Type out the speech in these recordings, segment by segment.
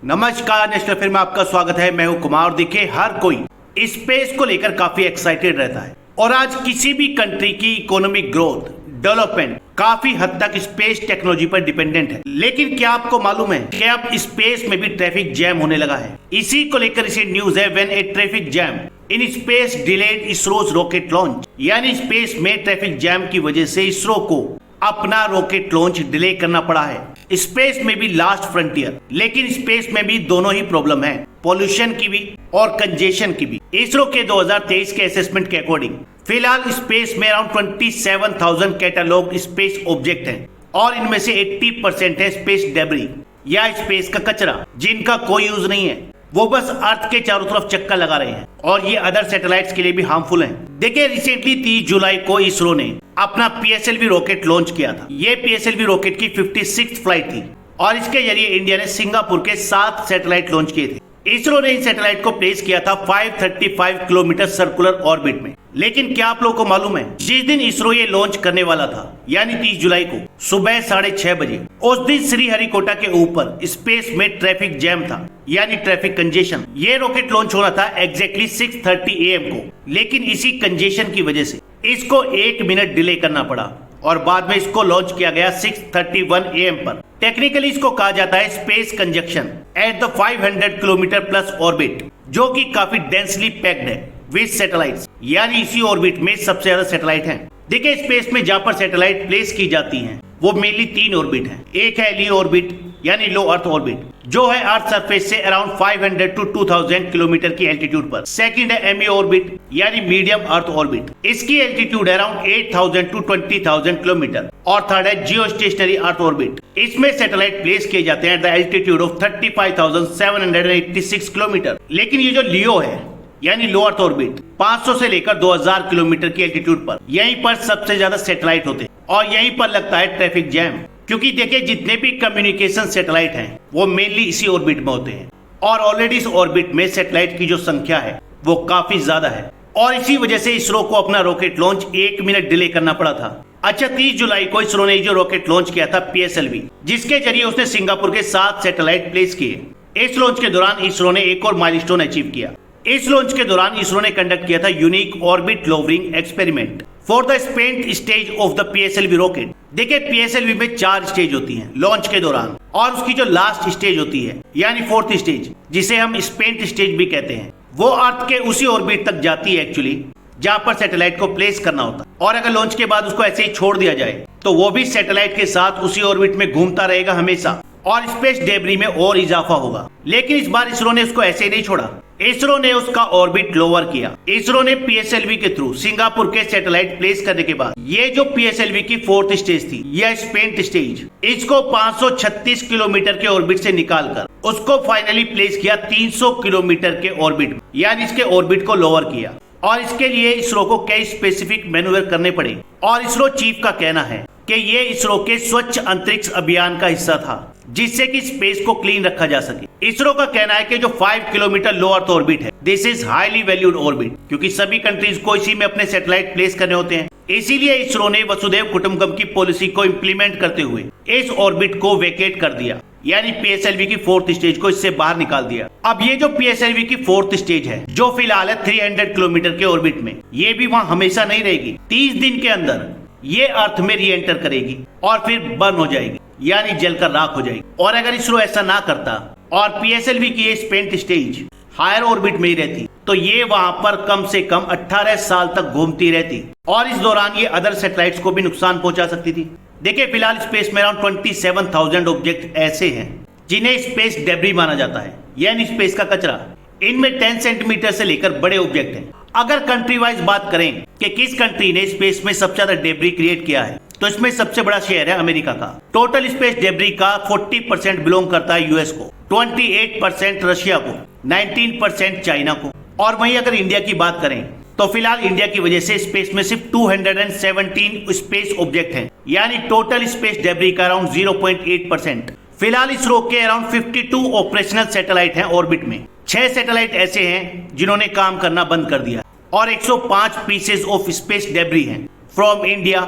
नमस्कार, national film में आपका स्वागत है। मैं हूं कुमार। देखिए, हर कोई स्पेस को लेकर काफी एक्साइटेड रहता है और आज किसी भी कंट्री की इकोनॉमिक ग्रोथ, डेवलपमेंट काफी हद तक स्पेस टेक्नोलॉजी पर डिपेंडेंट है। लेकिन क्या आपको मालूम है कि अब स्पेस में भी ट्रैफिक जैम होने लगा है? इसी को लेकर इसे न्यूज है, when A traffic jam in space delayed ISRO's rocket launch. यानी स्पेस में ट्रैफिक जैम की वजह से इसरो को अपना रॉकेट लॉन्च डिले करना पड़ा है। स्पेस में भी लास्ट फ्रंटियर, लेकिन स्पेस में भी दोनों ही प्रॉब्लम है, पॉल्यूशन की भी और कंजेशन की भी। इसरो के 2023 के असेसमेंट के अकॉर्डिंग फिलहाल स्पेस में अराउंड 27,000 कैटालॉग स्पेस ऑब्जेक्ट हैं और इनमें से 80% है स्पेस डेब्री या स्पेस का कचरा, जिनका कोई यूज नहीं है। वो बस अर्थ के चारों तरफ चक्कर लगा रहे हैं और ये अदर सैटेलाइट्स के लिए भी हार्मफुल हैं। देखिए, रिसेंटली 30 जुलाई को इसरो ने अपना PSLV रॉकेट लॉन्च किया था। ये PSLV रॉकेट की 56th फ्लाइट थी और इसके जरिए इंडिया ने सिंगापुर के 7 सैटेलाइट लॉन्च किए थे। इसरो ने इन सैटेलाइट को प्लेस किया था 535 किलोमीटर सर्कुलर ऑर्बिट में। लेकिन क्या आप लोगों को मालूम है, जिस दिन इसरो ये लॉन्च करने वाला था यानी 30 जुलाई को सुबह 6:30 बजे, उस दिन श्रीहरिकोटा के ऊपर स्पेस में ट्रैफिक जैम था, यानी ट्रैफिक कंजेशन। ये रॉकेट लॉन्च होना था एग्जैक्टली 6:30 AM को, लेकिन इसी कंजेशन की वजह से इसको 1 मिनट डिले करना पड़ा और बाद में इसको लॉन्च किया गया 6:31 AM पर। टेक्निकली इसको कहा जाता है space conjunction at the 500 kilometre plus orbit, जो कि काफी डेंसली पैक्ड है विद सैटेलाइट्स। यानी इसी ऑर्बिट में सबसे ज्यादा सैटेलाइट हैं। देखिए, स्पेस में जहां पर सैटेलाइट प्लेस की जाती हैं वो मेनली 3 ऑर्बिट हैं। एक है लो ऑर्बिट यानी लो अर्थ ऑर्बिट, जो है अर्थ सरफेस से अराउंड 500 to 2000 किलोमीटर की एल्टीट्यूड पर। सेकंड है ME ऑर्बिट यानी मीडियम अर्थ ऑर्बिट, इसकी एल्टीट्यूड है अराउंड 8000 to 20000 किलोमीटर। और थर्ड है जियो स्टेशनरी अर्थ ऑर्बिट, इसमें सैटेलाइट प्लेस किए जाते हैं at the altitude of 35,786 kilometre. लेकिन ये जो लियो है यानी लो अर्थ ऑर्बिट 500 से लेकर 2000 किलोमीटर की एल्टीट्यूड पर, यहीं पर सबसे ज्यादा सैटेलाइट होते हैं और यहीं पर लगता है ट्रैफिक जैम। क्योंकि देखिए, जितने भी कम्युनिकेशन सैटेलाइट हैं वो मेनली इसी ऑर्बिट में होते हैं और ऑलरेडी इस ऑर्बिट में सैटेलाइट की जो संख्या है वो काफी ज्यादा है और इसी वजह से इसरो को अपना रॉकेट लॉन्च 1 मिनट डिले करना पड़ा था। अच्छा, 30 जुलाई को इसरो ने जो रॉकेट लॉन्च किया था PSLV, जिसके जरिए उसने सिंगापुर के 7 सैटेलाइट प्लेस किए। इस लॉन्च के दौरान इसरो ने एक और माइलस्टोन अचीव किया। इस लॉन्च के दौरान इसरो ने कंडक्ट किया था unique orbit lowering experiment for the spent stage of the PSLV rocket. देखिए, PSLV में 4 स्टेज होती हैं लॉन्च के दौरान और उसकी जो लास्ट स्टेज होती है यानी 4th स्टेज, जिसे हम स्पेंट स्टेज भी कहते हैं, वो अर्थ के उसी ऑर्बिट तक जाती है एक्चुअली जहां पर सैटेलाइट को प्लेस करना होता है। और अगर लॉन्च के बाद उसको ऐसे ही छोड़ दिया जाए तो वो भी सैटेलाइट के साथ उसी ऑर्बिट में घूमता रहेगा हमेशा और स्पेस डेब्री में और इजाफा होगा। लेकिन इस बार इसरो ने उसको ऐसे ही नहीं छोड़ा, इसरो ने उसका ऑर्बिट लोअर किया। इसरो ने PSLV के थ्रू सिंगापुर के सैटेलाइट प्लेस करने के बाद ये जो PSLV की 4th स्टेज थी, यह स्पेंट स्टेज, इसको 536 किलोमीटर के ऑर्बिट से निकालकर उसको फाइनली प्लेस किया 300 किलोमीटर के ऑर्बिट में, यानी इसके ऑर्बिट को लोअर किया। और इसके लिए इसरो को कई स्पेसिफिक मैन्यूवर करने पड़े और इसरो चीफ का कहना है कि ये इसरो के स्वच्छ अंतरिक्ष अभियान का हिस्सा था, जिससे कि स्पेस को क्लीन रखा जा सके। इसरो का कहना है कि जो 5 किलोमीटर लो अर्थ ऑर्बिट है, this is highly valued orbit, क्योंकि सभी कंट्रीज को इसी में अपने सैटेलाइट प्लेस करने होते हैं। इसीलिए इसरो ने वसुधैव कुटुंबकम की पॉलिसी को इम्प्लीमेंट करते हुए इस ऑर्बिट को वेकेट कर दिया, यानी PSLV की 4th स्टेज को इससे बाहर निकाल दिया। अब ये जो PSLV की 4th स्टेज है, जो फिलहाल है 300 किलोमीटर के ऑर्बिट में, ये भी वहां हमेशा नहीं रहेगी। 30 दिन के अंदर ये अर्थ में री एंटर करेगी और फिर बर्न हो जाएगी, यानी जलकर राख हो जाएगी। और अगर इसरो ऐसा ना करता और PSLV की ये स्पेंट स्टेज हायर ऑर्बिट में ही रहती, तो ये वहां पर कम से कम 18 साल तक घूमती रहती और इस दौरान ये अदर सैटेलाइट्स को भी नुकसान पहुंचा सकती थी। देखिए, फिलहाल स्पेस में अराउंड 27,000 ऑब्जेक्ट ऐसे हैं जिन्हें स्पेस डेब्री माना जाता है, यानी स्पेस का कचरा। इनमें 10 सेंटीमीटर से लेकर बड़े ऑब्जेक्ट हैं। अगर कंट्री वाइज बात करें कि किस कंट्री ने स्पेस में सबसे ज्यादा डेब्री क्रिएट किया है, तो इसमें सबसे बड़ा शेयर है अमेरिका का। टोटल स्पेस डेब्री का 40% बिलोंग करता है US को, 28% रशिया को, 19% चाइना को। और वहीं अगर इंडिया की बात करें तो फिलहाल इंडिया की वजह से स्पेस में सिर्फ 217 स्पेस ऑब्जेक्ट हैं, यानी टोटल स्पेस डेब्री का अराउंड 0.8%। फिलहाल इसरो के अराउंड 52 ऑपरेशनल सैटेलाइट हैं ऑर्बिट में। 6 सैटेलाइट ऐसे हैं जिन्होंने काम करना बंद कर दिया और 105 पीसेज ऑफ स्पेस डेब्री हैं from India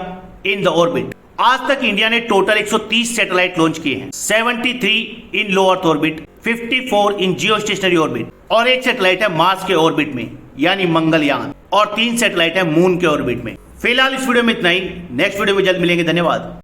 in the orbit. आज तक इंडिया ने टोटल 130 सैटेलाइट लॉन्च किए हैं। 73 इन लो अर्थ ऑर्बिट, 54 इन जियो स्टेशनरी ऑर्बिट और एक सैटेलाइट है मार्स के ऑर्बिट में यानी मंगलयान, और 3 सैटेलाइट है मून के ऑर्बिट में। फिलहाल इस वीडियो में इतना ही। नेक्स्ट वीडियो में जल्द मिलेंगे। धन्यवाद।